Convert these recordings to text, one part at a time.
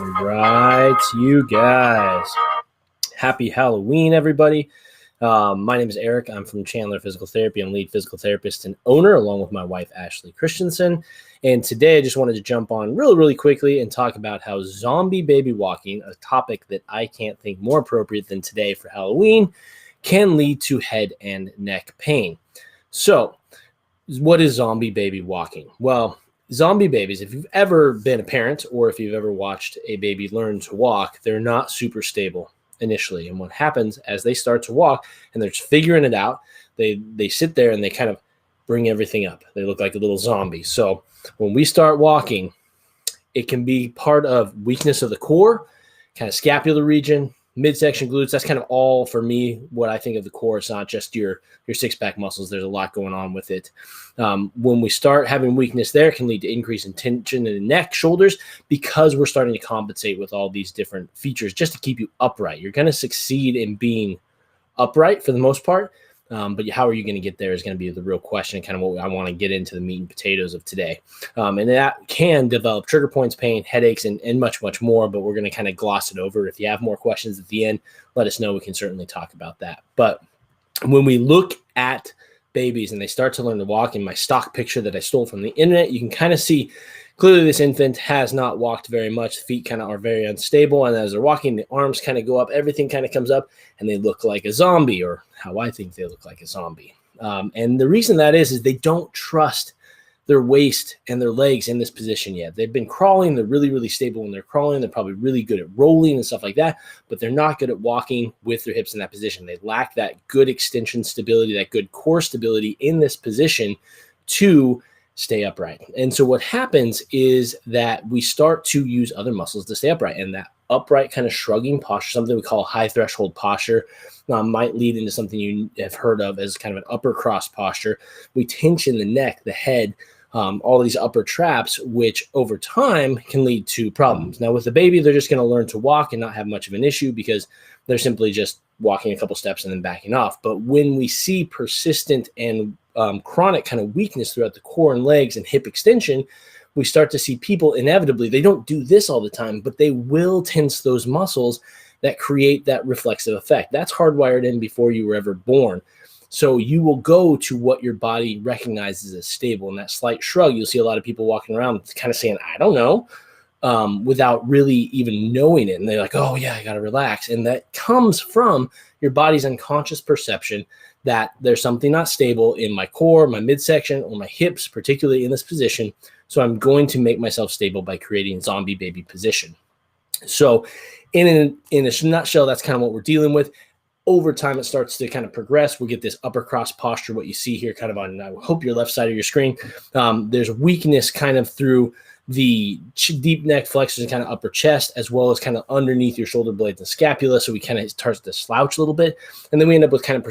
Right, you guys. Happy Halloween, everybody. My name is Eric. I'm from Chandler Physical Therapy. I'm lead physical therapist and owner, along with my wife, Ashley Christensen. And today I just wanted to jump on really quickly and talk about how zombie baby walking, a topic that I can't think more appropriate than today for Halloween, can lead to head and neck pain. So, what is zombie baby walking? Well, zombie babies, if you've ever been a parent or if you've ever watched a baby learn to walk, they're not super stable initially. And what happens as they start to walk and they're just figuring it out, they sit there and they kind of bring everything up. They look like a little zombie. So when we start walking, it can be part of weakness of the core, kind of scapular region, midsection glutes. That's kind of all for me what I think of the core. It's not just your six-pack muscles. There's a lot going on with it. When we start having weakness there, it can lead to increase in tension in the neck, shoulders, because we're starting to compensate with all these different features just to keep you upright. You're going to succeed in being upright for the most part, but how are you going to get there is going to be the real question, kind of what I want to get into the meat and potatoes of today. And that can develop trigger points, pain, headaches, and much more, but we're going to kind of gloss it over. If you have more questions at the end, let us know. We can certainly talk about that. But when we look at babies and they start to learn to walk, in my stock picture that I stole from the internet, you can kind of see clearly this infant has not walked very much. The feet kind of are very unstable. And as they're walking, the arms kind of go up, everything kind of comes up, and they look like a zombie, or how I think they look like a zombie. And the reason that is they don't trust their waist and their legs in this position yet. They've been crawling. They're really stable when they're crawling. They're probably really good at rolling and stuff like that, but they're not good at walking with their hips in that position. They lack that good extension stability, that good core stability in this position to stay upright. And so what happens is that we start to use other muscles to stay upright, and that upright kind of shrugging posture, something we call high threshold posture, might lead into something you have heard of as kind of an upper cross posture. We tension the neck, the head, all these upper traps, which over time can lead to problems. Now with the baby, they're just going to learn to walk and not have much of an issue because they're simply just walking a couple steps and then backing off. But when we see persistent and chronic kind of weakness throughout the core and legs and hip extension, we start to see people inevitably, they don't do this all the time, but they will tense those muscles that create that reflexive effect. That's hardwired in before you were ever born. So you will go to what your body recognizes as stable. And that slight shrug, you'll see a lot of people walking around kind of saying, I don't know, without really even knowing it. And they're like, oh yeah, I got to relax. And that comes from your body's unconscious perception that there's something not stable in my core, my midsection, or my hips, particularly in this position. So I'm going to make myself stable by creating zombie baby position. So in a nutshell, that's kind of what we're dealing with. Over time, it starts to kind of progress. We'll get this upper cross posture, what you see here kind of on, I hope, your left side of your screen. There's weakness kind of through the deep neck flexors and kind of upper chest, as well as kind of underneath your shoulder blades and scapula. So we kind of start to slouch a little bit. And then we end up with kind of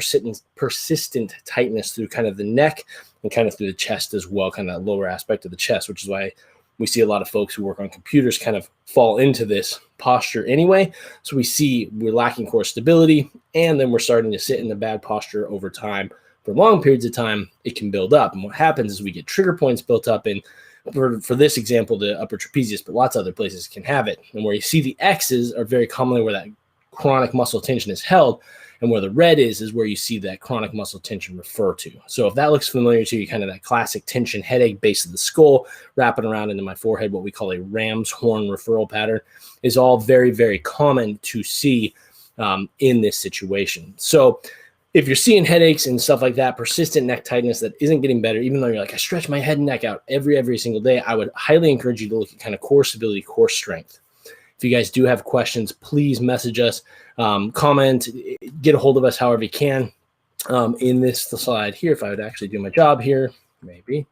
persistent tightness through kind of the neck and kind of through the chest as well, kind of that lower aspect of the chest, which is why we see a lot of folks who work on computers kind of fall into this posture anyway. So we see we're lacking core stability, and then we're starting to sit in the bad posture over time. For long periods of time, it can build up. And what happens is we get trigger points built up in, for this example, the upper trapezius, but lots of other places can have it. And where you see the X's are very commonly where that chronic muscle tension is held. And where the red is where you see that chronic muscle tension refer to. So if that looks familiar to you, kind of that classic tension headache, base of the skull, wrapping around into my forehead, what we call a ram's horn referral pattern, is all very common to see in this situation. So if you're seeing headaches and stuff like that, persistent neck tightness that isn't getting better, even though you're like, I stretch my head and neck out every single day, I would highly encourage you to look at kind of core stability, core strength. If you guys do have questions, please message us, comment, get a hold of us however you can. In this slide here, if I would actually do my job here, maybe.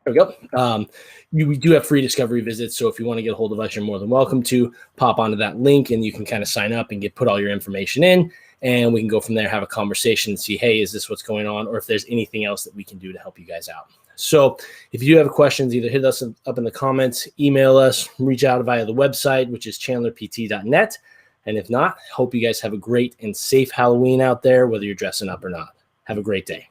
There we go. We do have free discovery visits, so if you want to get a hold of us, you're more than welcome to pop onto that link, and you can kind of sign up and put all your information in, and we can go from there, have a conversation, and see, hey, is this what's going on, or if there's anything else that we can do to help you guys out. So if you do have questions, either hit us up in the comments, email us, reach out via the website, which is chandlerpt.net. And if not, hope you guys have a great and safe Halloween out there, whether you're dressing up or not. Have a great day.